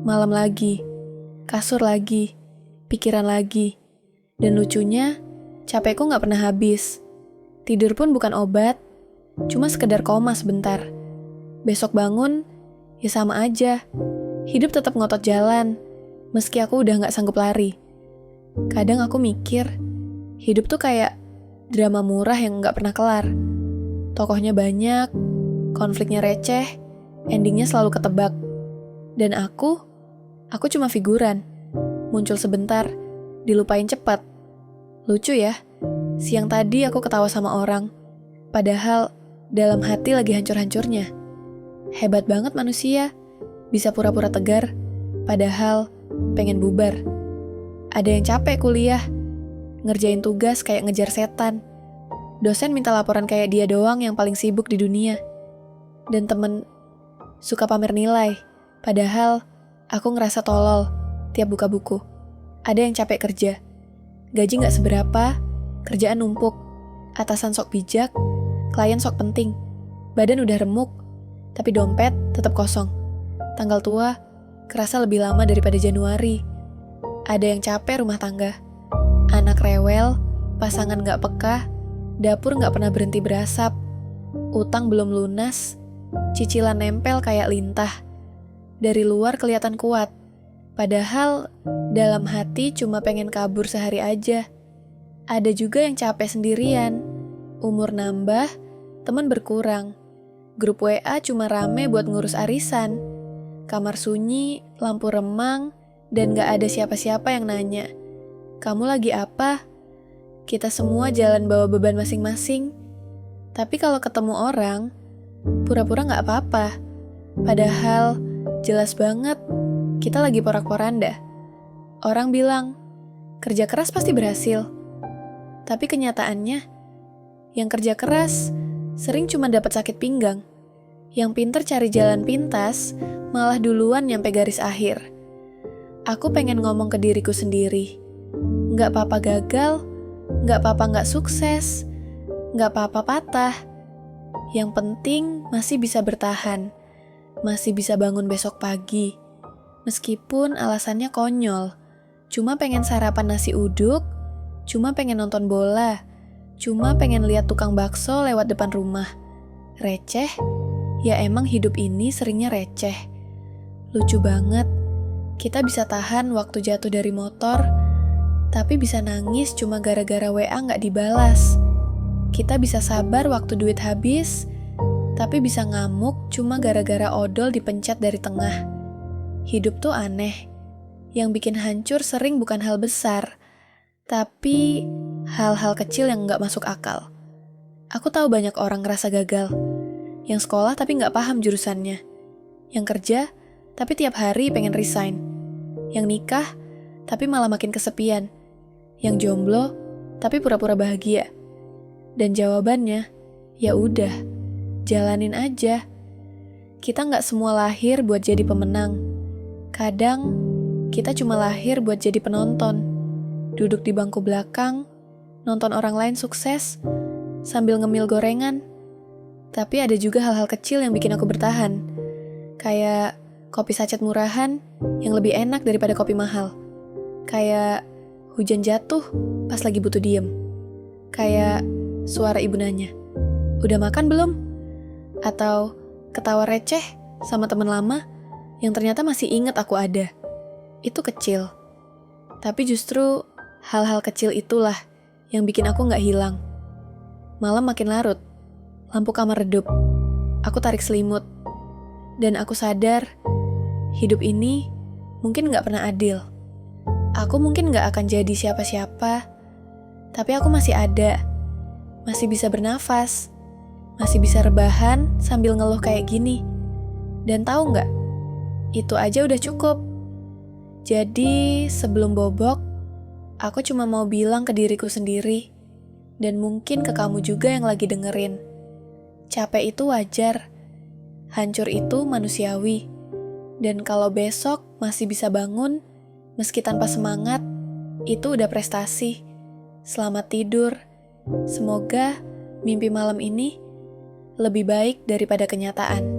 Malam lagi, kasur lagi, pikiran lagi. Dan lucunya, capekku gak pernah habis. Tidur pun bukan obat, cuma sekedar koma sebentar. Besok bangun, ya sama aja. Hidup tetap ngotot jalan, meski aku udah gak sanggup lari. Kadang aku mikir, hidup tuh kayak drama murah yang gak pernah kelar. Tokohnya banyak, konfliknya receh, endingnya selalu ketebak. Dan aku cuma figuran. Muncul sebentar, dilupain cepat. Lucu ya, siang tadi aku ketawa sama orang. Padahal dalam hati lagi hancur-hancurnya. Hebat banget manusia, bisa pura-pura tegar, padahal pengen bubar. Ada yang capek kuliah, ngerjain tugas kayak ngejar setan. Dosen minta laporan kayak dia doang yang paling sibuk di dunia. Dan temen suka pamer nilai, padahal aku ngerasa tolol tiap buka buku. Ada yang capek kerja, gaji gak seberapa, kerjaan numpuk, atasan sok bijak, klien sok penting, badan udah remuk, tapi dompet tetap kosong. Tanggal tua kerasa lebih lama daripada Januari. Ada yang capek rumah tangga, anak rewel, pasangan gak peka, dapur gak pernah berhenti berasap, utang belum lunas, cicilan nempel kayak lintah. Dari luar kelihatan kuat, padahal dalam hati cuma pengen kabur sehari aja. Ada juga yang capek sendirian, umur nambah, teman berkurang. Grup WA cuma rame buat ngurus arisan. Kamar sunyi, lampu remang, dan gak ada siapa-siapa yang nanya, "Kamu lagi apa?" Kita semua jalan bawa beban masing-masing. Tapi kalau ketemu orang, pura-pura gak apa-apa. Padahal jelas banget kita lagi porak-poranda. Orang bilang, kerja keras pasti berhasil. Tapi kenyataannya, yang kerja keras sering cuma dapat sakit pinggang. Yang pinter cari jalan pintas, malah duluan nyampe garis akhir. Aku pengen ngomong ke diriku sendiri. Gak apa-apa gagal, gak apa-apa gak sukses, gak apa-apa patah. Yang penting masih bisa bertahan, masih bisa bangun besok pagi. Meskipun alasannya konyol, cuma pengen sarapan nasi uduk, cuma pengen nonton bola, cuma pengen lihat tukang bakso lewat depan rumah. Receh? Ya emang hidup ini seringnya receh. Lucu banget, kita bisa tahan waktu jatuh dari motor, tapi bisa nangis cuma gara-gara WA gak dibalas. Kita bisa sabar waktu duit habis, tapi bisa ngamuk cuma gara-gara odol dipencet dari tengah. Hidup tuh aneh. Yang bikin hancur sering bukan hal besar, tapi hal-hal kecil yang gak masuk akal. Aku tahu banyak orang ngerasa gagal. Yang sekolah tapi gak paham jurusannya. Yang kerja tapi tiap hari pengen resign. Yang nikah tapi malah makin kesepian. Yang jomblo tapi pura-pura bahagia. Dan jawabannya, ya udah, jalanin aja. Kita gak semua lahir buat jadi pemenang. Kadang kita cuma lahir buat jadi penonton. Duduk di bangku belakang, nonton orang lain sukses, sambil ngemil gorengan. Tapi ada juga hal-hal kecil yang bikin aku bertahan. Kayak kopi sachet murahan yang lebih enak daripada kopi mahal. Kayak hujan jatuh pas lagi butuh diem. Kayak suara ibu nanya, "Udah makan belum?" Atau ketawa receh sama teman lama yang ternyata masih inget aku ada. Itu kecil. Tapi justru hal-hal kecil itulah yang bikin aku gak hilang. Malam makin larut. Lampu kamar redup. Aku tarik selimut. Dan aku sadar, hidup ini mungkin gak pernah adil. Aku mungkin gak akan jadi siapa-siapa. Tapi aku masih ada. Masih bisa bernafas. Masih bisa rebahan sambil ngeluh kayak gini. Dan tahu gak? Itu aja udah cukup. Jadi sebelum bobok, aku cuma mau bilang ke diriku sendiri, dan mungkin ke kamu juga yang lagi dengerin. Capek itu wajar, hancur itu manusiawi. Dan kalau besok masih bisa bangun, meski tanpa semangat, itu udah prestasi. Selamat tidur. Semoga mimpi malam ini lebih baik daripada kenyataan.